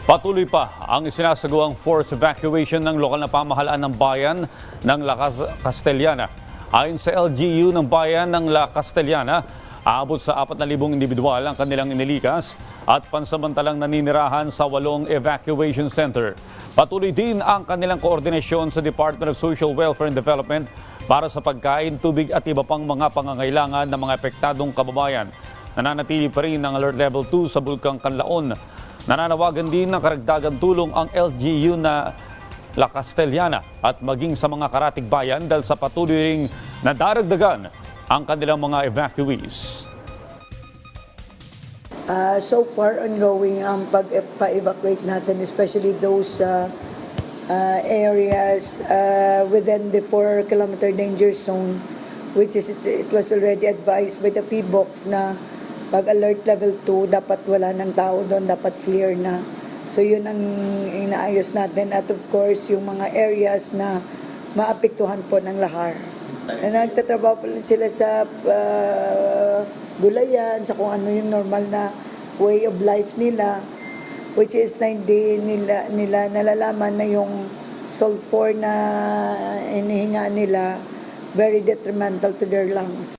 Patuloy pa ang isinasagawang forced evacuation ng lokal na pamahalaan ng bayan ng La Castellana. Ayon sa LGU ng bayan ng La Castellana, aabot sa 4,000 individual ang kanilang inilikas at pansamantalang naninirahan sa 8 evacuation center. Patuloy din ang kanilang koordinasyon sa Department of Social Welfare and Development para sa pagkain, tubig at iba pang mga pangangailangan ng mga apektadong kababayan. Nananatili pa rin ang Alert Level 2 sa Bulkang Canlaon. Nananawagan din ng karagdagang tulong ang LGU na La Castellana at maging sa mga karatig bayan dahil sa patuloy ring nadaragdagan ang kanilang mga evacuees. So far, ongoing ang pag-evacuate natin, especially those areas within the 4-kilometer danger zone, which is it was already advised by the PHIVOLCS na pag alert level 2, dapat wala ng tao doon, dapat clear na. So yun ang inaayos natin. At of course, yung mga areas na maapektuhan po ng lahar. Nagtatrabaho pa rin sila sa gulayan, sa kung ano yung normal na way of life nila, which is na hindi nila nalalaman na yung sulfur na inihinga nila very detrimental to their lungs.